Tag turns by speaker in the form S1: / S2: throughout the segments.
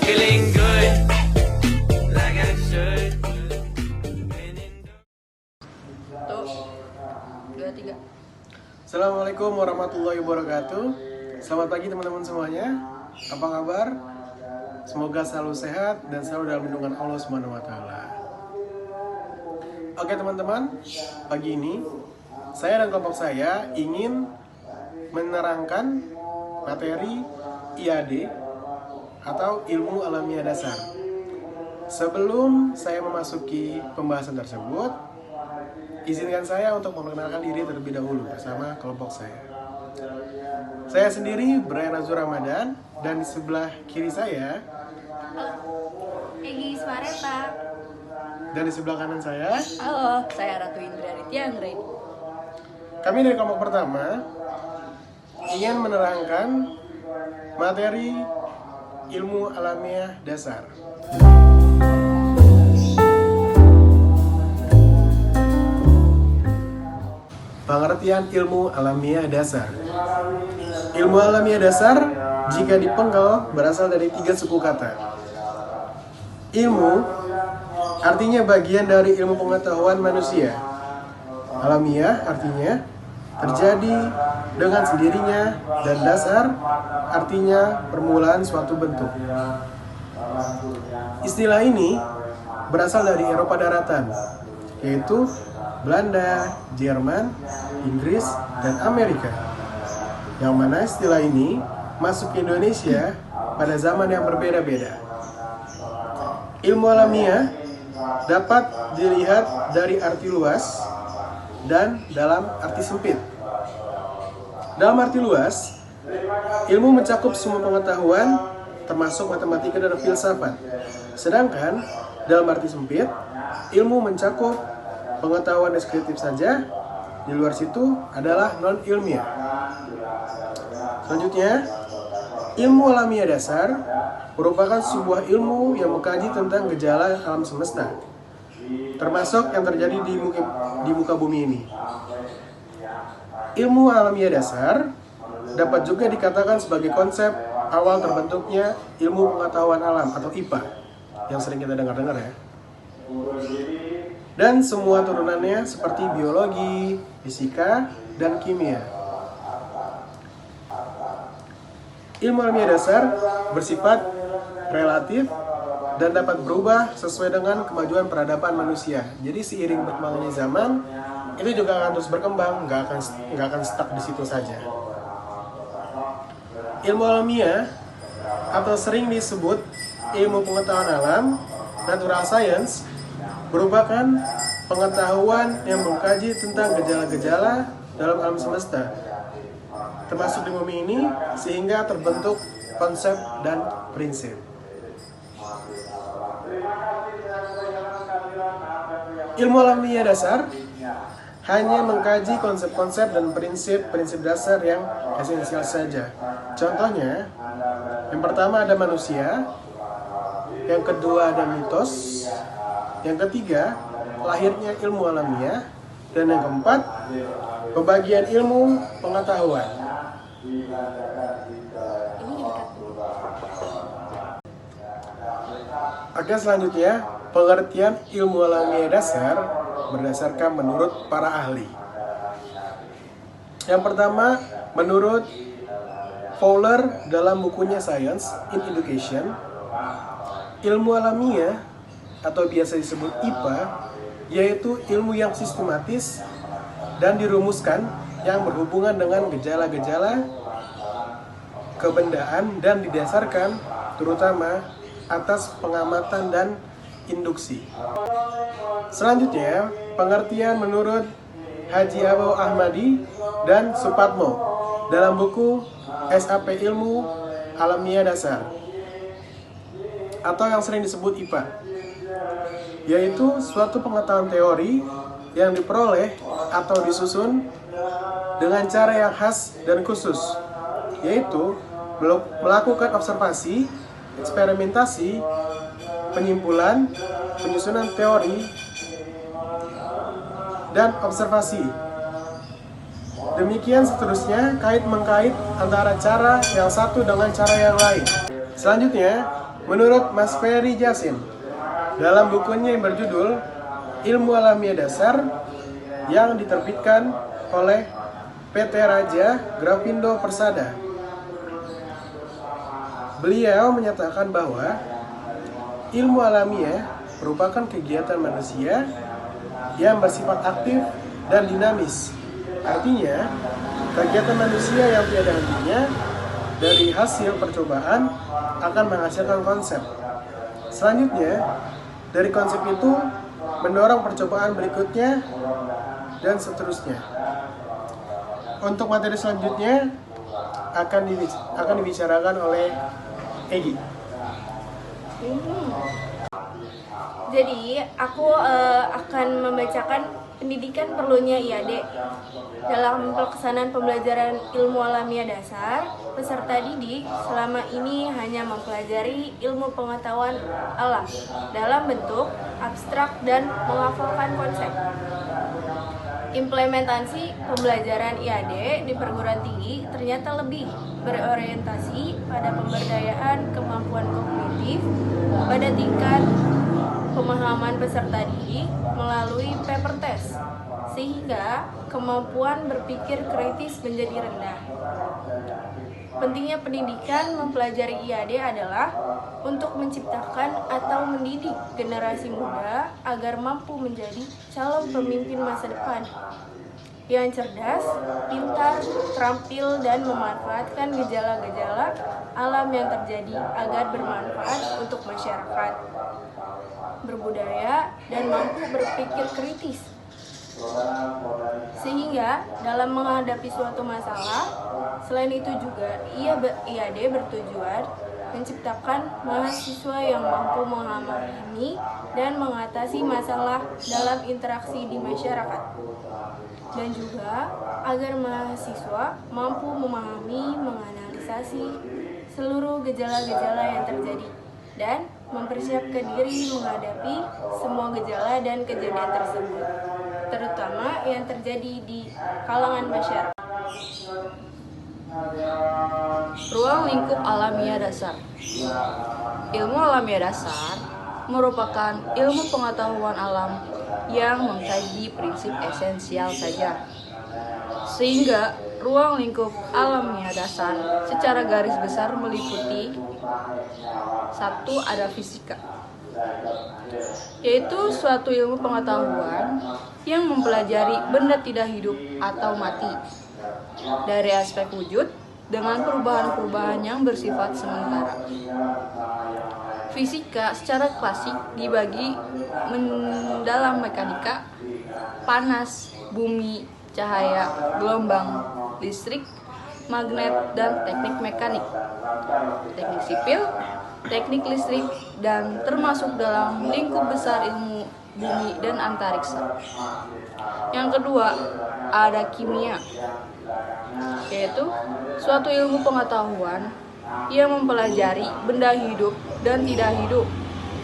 S1: feeling good, like I should.
S2: Tuh, 2, 3.
S3: Assalamualaikum warahmatullahi wabarakatuh. Selamat pagi teman-teman semuanya. Apa kabar? Semoga selalu sehat dan selalu dalam lindungan Allah Subhanahu wa taala. Oke teman-teman, pagi ini saya dan kelompok saya ingin menerangkan materi IAD atau ilmu alamiah dasar. Sebelum saya memasuki pembahasan tersebut, izinkan saya untuk memperkenalkan diri terlebih dahulu bersama kelompok saya. Saya sendiri Brian Azur Ramadan, dan di sebelah kiri saya
S2: Egy Ismareta.
S3: dan di sebelah kanan saya
S2: Halo, saya Ratu Indra Ditya Anggreni.
S3: kami dari kelompok pertama ingin menerangkan materi ilmu alamiah dasar. Pengertian ilmu alamiah dasar. Ilmu alamiah dasar jika dipenggal berasal dari 3 suku kata. Ilmu artinya bagian dari ilmu pengetahuan manusia. Alamiah artinya terjadi dengan sendirinya, dan dasar artinya permulaan suatu bentuk. Istilah ini berasal dari Eropa daratan, yaitu Belanda, Jerman, Inggris, dan Amerika. Yang mana istilah ini masuk ke Indonesia pada zaman yang berbeda-beda. Ilmu alamiah dapat dilihat dari arti luas dan dalam arti sempit. Dalam arti luas, ilmu mencakup semua pengetahuan termasuk matematika dan filsafat. Sedangkan dalam arti sempit, ilmu mencakup pengetahuan deskriptif saja. Di luar situ adalah non-ilmiah. Selanjutnya, ilmu alamiah dasar merupakan sebuah ilmu yang mengkaji tentang gejala alam semesta, termasuk yang terjadi di muka bumi ini. Ilmu alamiah dasar dapat juga dikatakan sebagai konsep awal terbentuknya ilmu pengetahuan alam atau IPA yang sering kita dengar-dengar ya. Dan semua turunannya seperti biologi, fisika, dan kimia. Ilmu alamiah dasar bersifat relatif dan dapat berubah sesuai dengan kemajuan peradaban manusia. Jadi seiring berkembangnya zaman, itu juga akan terus berkembang, nggak akan stuck di situ saja. Ilmu alamiah atau sering disebut ilmu pengetahuan alam, natural science, merupakan pengetahuan yang mengkaji tentang gejala-gejala dalam alam semesta, termasuk di bumi ini, sehingga terbentuk konsep dan prinsip. Ilmu alamiah dasar hanya mengkaji konsep-konsep dan prinsip-prinsip dasar yang esensial saja. Contohnya, yang pertama ada manusia, yang kedua ada mitos, yang ketiga lahirnya ilmu alamiah, dan yang keempat pembagian ilmu pengetahuan. Oke, selanjutnya pengertian ilmu alamiah dasar berdasarkan menurut para ahli. Yang pertama, menurut Fowler dalam bukunya Science in Education, ilmu alamiah atau biasa disebut IPA yaitu ilmu yang sistematis dan dirumuskan yang berhubungan dengan gejala-gejala kebendaan dan didasarkan terutama atas pengamatan dan induksi. Selanjutnya, pengertian menurut Haji Abu Ahmadi dan Supatmo dalam buku SAP Ilmu Alamiah Dasar atau yang sering disebut IPA, yaitu suatu pengetahuan teori yang diperoleh atau disusun dengan cara yang khas dan khusus, yaitu melakukan observasi, eksperimentasi, penyimpulan, penyusunan teori, dan observasi. Demikian seterusnya, kait-mengkait antara cara yang satu dengan cara yang lain. Selanjutnya, Menurut Mas Ferry Jasin, dalam bukunya yang berjudul Ilmu Alamiah Dasar yang diterbitkan oleh PT Raja Grafindo Persada, beliau menyatakan bahwa ilmu alamiah merupakan kegiatan manusia yang bersifat aktif dan dinamis. Artinya, kegiatan manusia yang tiada hentinya dari hasil percobaan akan menghasilkan konsep. Selanjutnya, dari konsep itu mendorong percobaan berikutnya dan seterusnya. Untuk materi selanjutnya akan dibicarakan oleh Egi.
S2: Jadi aku akan membacakan pendidikan perlunya IAD. Dalam pelaksanaan pembelajaran ilmu alamiah dasar, peserta didik selama ini hanya mempelajari ilmu pengetahuan alam dalam bentuk abstrak dan menghafalkan konsep. Implementasi pembelajaran IAD di perguruan tinggi ternyata lebih berorientasi pada pemberdayaan kemampuan kognitif pada tingkat pemahaman peserta didik melalui paper test, sehingga kemampuan berpikir kritis menjadi rendah. Pentingnya pendidikan mempelajari IAD adalah untuk menciptakan atau mendidik generasi muda agar mampu menjadi calon pemimpin masa depan yang cerdas, pintar, terampil, dan memanfaatkan gejala-gejala alam yang terjadi agar bermanfaat untuk masyarakat, berbudaya, dan mampu berpikir kritis. Sehingga dalam menghadapi suatu masalah, selain itu juga IAD bertujuan menciptakan mahasiswa yang mampu memahami dan mengatasi masalah dalam interaksi di masyarakat, dan juga agar mahasiswa mampu memahami, menganalisasi seluruh gejala-gejala yang terjadi dan mempersiapkan diri menghadapi semua gejala dan kejadian tersebut, terutama yang terjadi di kalangan masyarakat.
S4: Ruang lingkup alamiah dasar. Ilmu alamiah dasar merupakan ilmu pengetahuan alam yang mengkaji prinsip esensial saja. Sehingga ruang lingkup alamiah dasar secara garis besar meliputi: 1. Ada fisika, yaitu suatu ilmu pengetahuan yang mempelajari benda tidak hidup atau mati dari aspek wujud dengan perubahan-perubahan yang bersifat sementara. Fisika secara klasik dibagi dalam mekanika, panas, bumi, cahaya, gelombang, listrik, magnet, dan teknik mekanik, teknik sipil, teknik listrik, dan termasuk dalam lingkup besar ilmu bumi dan antariksa. Yang kedua, ada kimia, yaitu suatu ilmu pengetahuan yang mempelajari benda hidup dan tidak hidup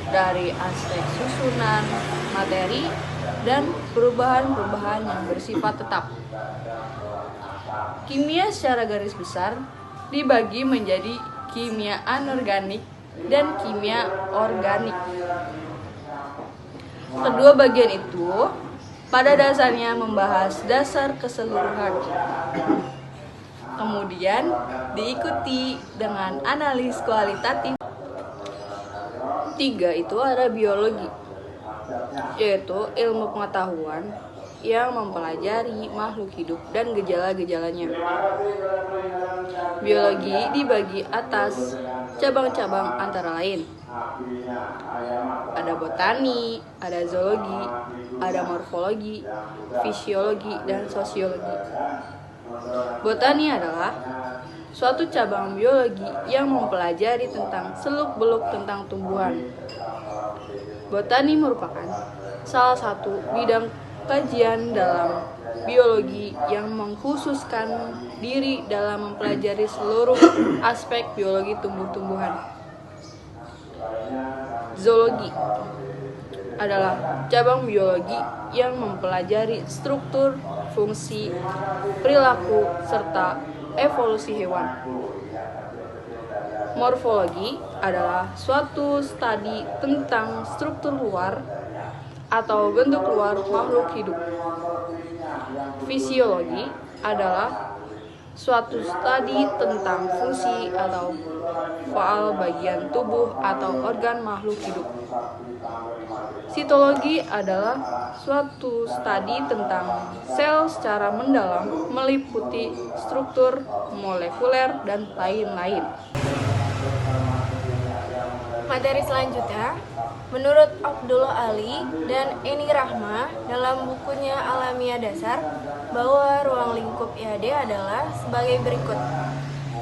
S4: dari aspek susunan, materi, dan perubahan-perubahan yang bersifat tetap. Kimia secara garis besar dibagi menjadi kimia anorganik dan kimia organik. Kedua bagian itu pada dasarnya membahas dasar keseluruhan. Kemudian diikuti dengan analis kualitatif. 3 itu ada biologi, yaitu ilmu pengetahuan yang mempelajari makhluk hidup dan gejala-gejalanya. Biologi dibagi atas cabang-cabang antara lain: ada botani, ada zoologi, ada morfologi, fisiologi, dan sosiologi. Botani adalah suatu cabang biologi yang mempelajari tentang seluk-beluk tentang tumbuhan. Botani merupakan salah satu bidang kajian dalam biologi yang mengkhususkan diri dalam mempelajari seluruh aspek biologi tumbuh-tumbuhan. Zoologi adalah cabang biologi yang mempelajari struktur, fungsi, perilaku, serta evolusi hewan. Morfologi adalah suatu studi tentang struktur luar atau bentuk luar makhluk hidup. Fisiologi adalah suatu studi tentang fungsi atau faal bagian tubuh atau organ makhluk hidup. Sitologi adalah suatu studi tentang sel secara mendalam meliputi struktur molekuler dan lain-lain.
S2: Materi selanjutnya, menurut Abdullah Ali dan Eni Rahma dalam bukunya Alamiah Dasar, bahwa ruang lingkup IAD adalah sebagai berikut.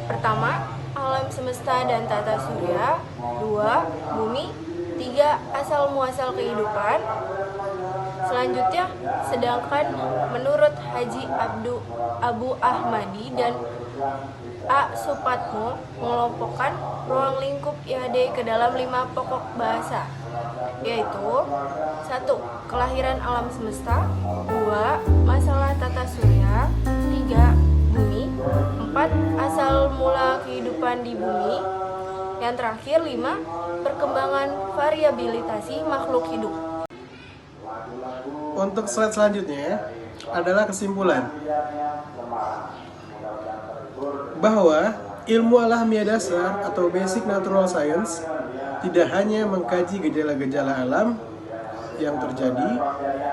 S2: Pertama, alam semesta dan tata surya. 2. Bumi. 3. Asal muasal kehidupan. Selanjutnya, sedangkan menurut Haji Abu Ahmadi dan A. Supatmo mengelompokkan ruang lingkup IAD ke dalam 5 pokok bahasa, yaitu 1. Kelahiran alam semesta. 2. Masalah tata surya. 3. Bumi. 4. Asal mula kehidupan di bumi. Yang terakhir 5. Perkembangan variabilitasi makhluk hidup.
S3: Untuk slide selanjutnya adalah kesimpulan bahwa ilmu alamiah dasar atau basic natural science tidak hanya mengkaji gejala-gejala alam yang terjadi,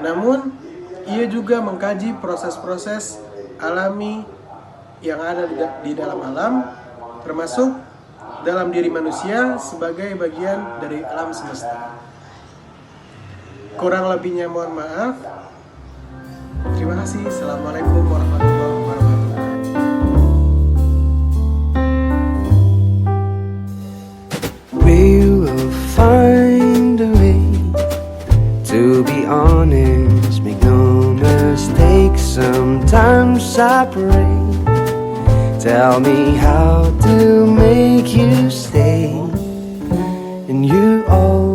S3: namun ia juga mengkaji proses-proses alami yang ada di dalam alam, termasuk dalam diri manusia sebagai bagian dari alam semesta. Kurang lebihnya mohon maaf. Terima kasih. Assalamualaikum warahmatullahi wabarakatuh.
S1: We will find a way to be honest, make no mistakes, sometimes separate. Tell me how to make you stay, and you always